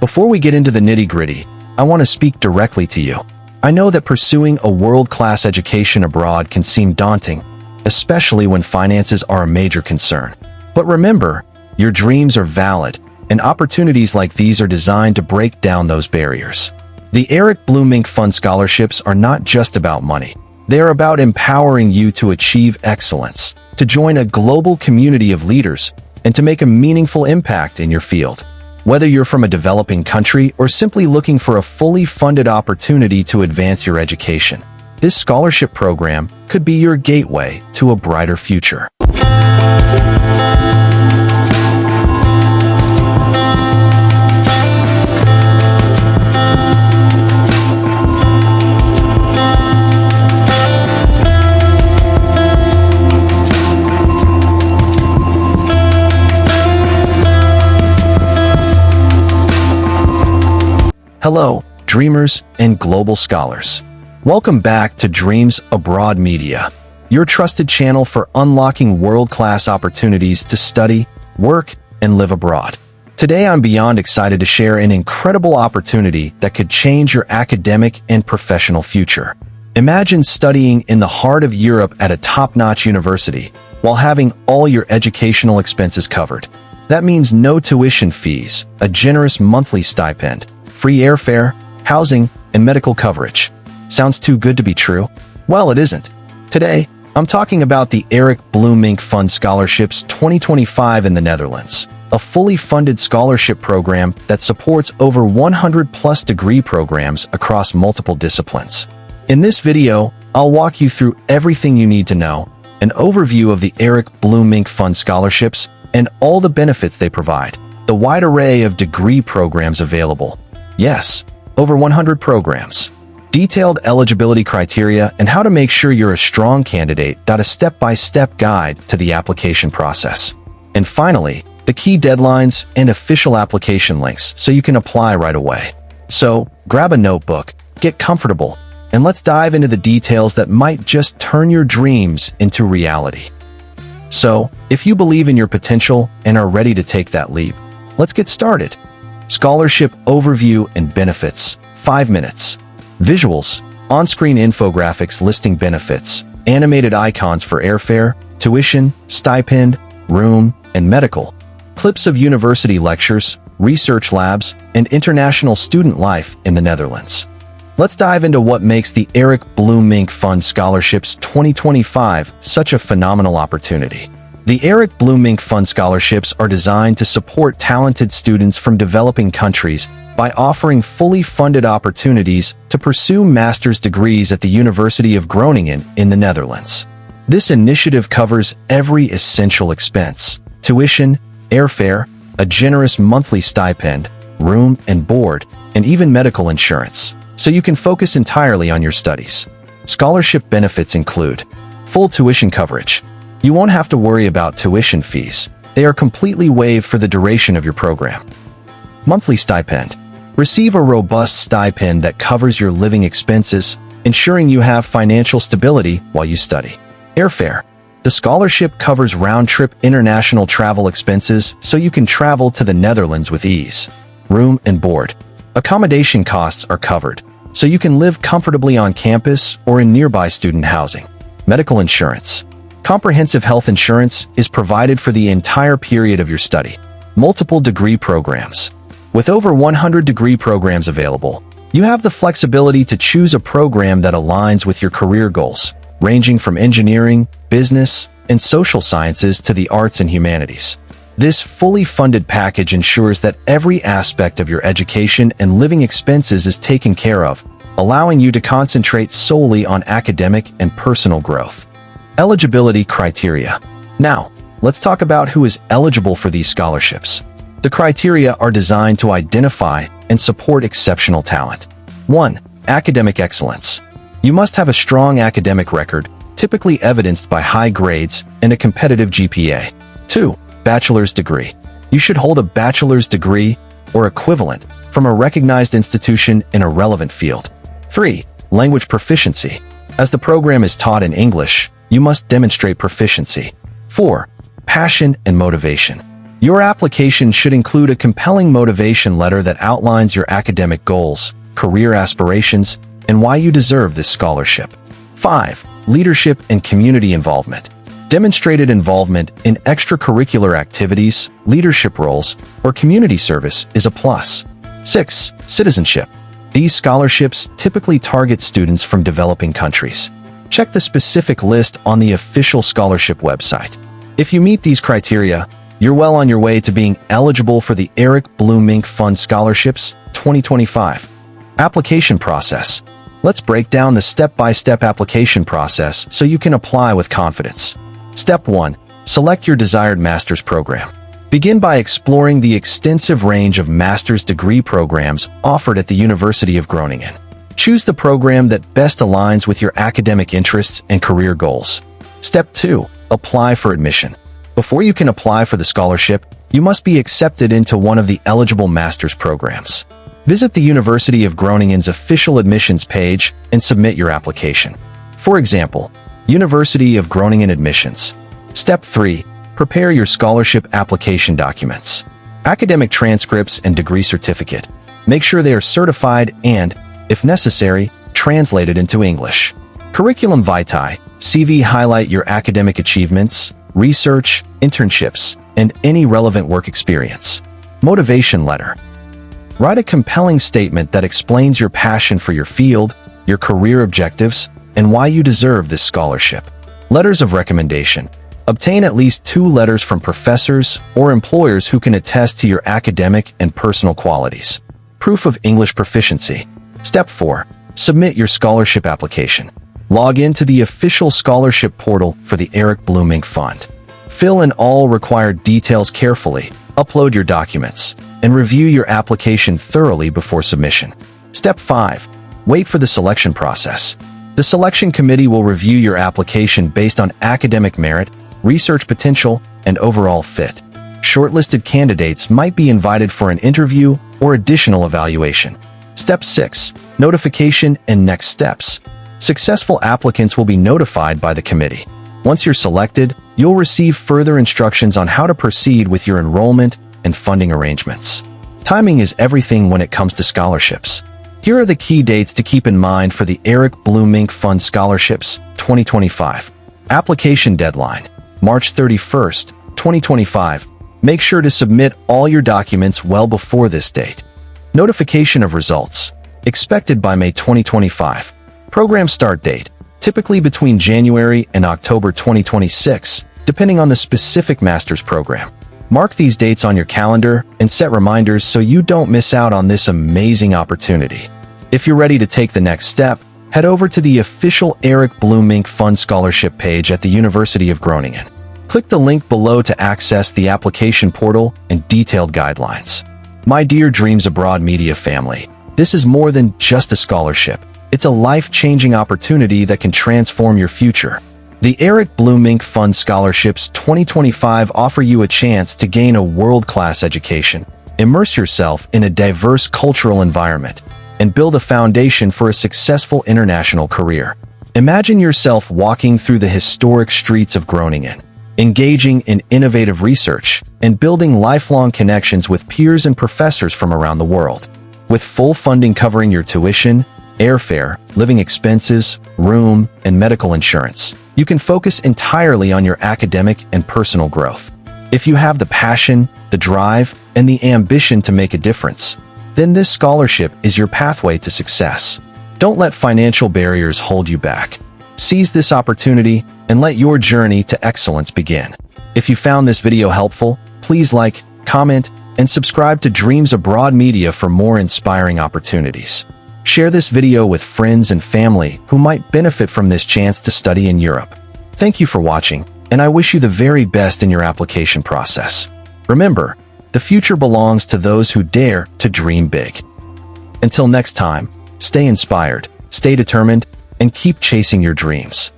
Before we get into the nitty-gritty, I want to speak directly to you. I know that pursuing a world-class education abroad can seem daunting, especially when finances are a major concern. But remember, your dreams are valid, and opportunities like these are designed to break down those barriers. The Bleumink Fund Scholarships are not just about money. They are about empowering you to achieve excellence, to join a global community of leaders, and to make a meaningful impact in your field. Whether you're from a developing country or simply looking for a fully funded opportunity to advance your education, this scholarship program could be your gateway to a brighter future. Hello, dreamers and global scholars. Welcome back to Dreams Abroad Media, your trusted channel for unlocking world-class opportunities to study, work, and live abroad. Today, I'm beyond excited to share an incredible opportunity that could change your academic and professional future. Imagine studying in the heart of Europe at a top-notch university while having all your educational expenses covered. That means no tuition fees, a generous monthly stipend, free airfare, housing, and medical coverage. Sounds too good to be true? Well, it isn't. Today, I'm talking about the Bleumink Fund Scholarships 2025 in the Netherlands, a fully funded scholarship program that supports over 100+ degree programs across multiple disciplines. In this video, I'll walk you through everything you need to know, an overview of the Bleumink Fund Scholarships and all the benefits they provide, the wide array of degree programs available. Yes, over 100 programs. Detailed eligibility criteria and how to make sure you're a strong candidate. A step-by-step guide to the application process. And finally, the key deadlines and official application links so you can apply right away. So, grab a notebook, get comfortable, and let's dive into the details that might just turn your dreams into reality. So, if you believe in your potential and are ready to take that leap, let's get started. Scholarship overview and benefits, 5 minutes. Visuals, on-screen infographics listing benefits, animated icons for airfare, tuition, stipend, room, and medical. Clips of university lectures, research labs, and international student life in the Netherlands. Let's dive into what makes the Bleumink Fund Scholarships 2025 such a phenomenal opportunity. The Bleumink Fund Scholarships are designed to support talented students from developing countries by offering fully funded opportunities to pursue master's degrees at the University of Groningen in the Netherlands. This initiative covers every essential expense: tuition, airfare, a generous monthly stipend, room and board, and even medical insurance, so you can focus entirely on your studies. Scholarship benefits include full tuition coverage. You won't have to worry about tuition fees. They are completely waived for the duration of your program. Monthly stipend. Receive a robust stipend that covers your living expenses, ensuring you have financial stability while you study. Airfare. The scholarship covers round-trip international travel expenses so you can travel to the Netherlands with ease. Room and board. Accommodation costs are covered, so you can live comfortably on campus or in nearby student housing. Medical insurance. Comprehensive health insurance is provided for the entire period of your study. Multiple degree programs. With over 100 degree programs available, you have the flexibility to choose a program that aligns with your career goals, ranging from engineering, business, and social sciences to the arts and humanities. This fully funded package ensures that every aspect of your education and living expenses is taken care of, allowing you to concentrate solely on academic and personal growth. Eligibility criteria. Now, let's talk about who is eligible for these scholarships. The criteria are designed to identify and support exceptional talent. 1. Academic excellence. You must have a strong academic record, typically evidenced by high grades and a competitive GPA. 2. Bachelor's degree. You should hold a bachelor's degree or equivalent from a recognized institution in a relevant field. 3. Language proficiency. As the program is taught in English, you must demonstrate proficiency. 4. Passion and motivation. Your application should include a compelling motivation letter that outlines your academic goals, career aspirations, and why you deserve this scholarship. 5. Leadership and community involvement. Demonstrated involvement in extracurricular activities, leadership roles, or community service is a plus. 6. Citizenship. These scholarships typically target students from developing countries. Check the specific list on the official scholarship website. If you meet these criteria, you're well on your way to being eligible for the Bleumink Fund Scholarships 2025. Application process. Let's break down the step-by-step application process so you can apply with confidence. Step 1. Select your desired master's program. Begin by exploring the extensive range of master's degree programs offered at the University of Groningen. Choose the program that best aligns with your academic interests and career goals. Step 2. Apply for admission. Before you can apply for the scholarship, you must be accepted into one of the eligible master's programs. Visit the University of Groningen's official admissions page and submit your application. For example, University of Groningen Admissions. Step 3. Prepare your scholarship application documents. Academic transcripts and degree certificate. Make sure they are certified and, if necessary, translated into English. Curriculum vitae. CV highlight your academic achievements, research, internships, and any relevant work experience. Motivation letter. Write a compelling statement that explains your passion for your field, your career objectives, and why you deserve this scholarship. Letters of recommendation. Obtain at least 2 letters from professors or employers who can attest to your academic and personal qualities. Proof of English proficiency. Step 4. Submit your scholarship application. Log into the official scholarship portal for the Bleumink Fund. Fill in all required details carefully, upload your documents, and review your application thoroughly before submission. Step 5. Wait for the selection process. The selection committee will review your application based on academic merit, research potential, and overall fit. Shortlisted candidates might be invited for an interview or additional evaluation. Step 6. Notification and next steps. Successful applicants will be notified by the committee. Once you're selected, you'll receive further instructions on how to proceed with your enrollment and funding arrangements. Timing is everything when it comes to scholarships. Here are the key dates to keep in mind for the Bleumink Fund Scholarships 2025. Application deadline, March 31st, 2025. Make sure to submit all your documents well before this date. Notification of results, expected by May 2025. Program start date, typically between January and October 2026, depending on the specific master's program. Mark these dates on your calendar and set reminders so you don't miss out on this amazing opportunity. If you're ready to take the next step, head over to the official Bleumink Fund Scholarship page at the University of Groningen. Click the link below to access the application portal and detailed guidelines. My dear Dreams Abroad Media family, this is more than just a scholarship. It's a life-changing opportunity that can transform your future. The Bleumink Fund Scholarships 2025 offer you a chance to gain a world-class education, immerse yourself in a diverse cultural environment, and build a foundation for a successful international career. Imagine yourself walking through the historic streets of Groningen, engaging in innovative research, and building lifelong connections with peers and professors from around the world. With full funding covering your tuition, airfare, living expenses, room, and medical insurance, you can focus entirely on your academic and personal growth. If you have the passion, the drive, and the ambition to make a difference, then this scholarship is your pathway to success. Don't let financial barriers hold you back. Seize this opportunity and let your journey to excellence begin. If you found this video helpful, please like, comment, and subscribe to Dreams Abroad Media for more inspiring opportunities. Share this video with friends and family who might benefit from this chance to study in Europe. Thank you for watching, and I wish you the very best in your application process. Remember, the future belongs to those who dare to dream big. Until next time, stay inspired, stay determined, and keep chasing your dreams.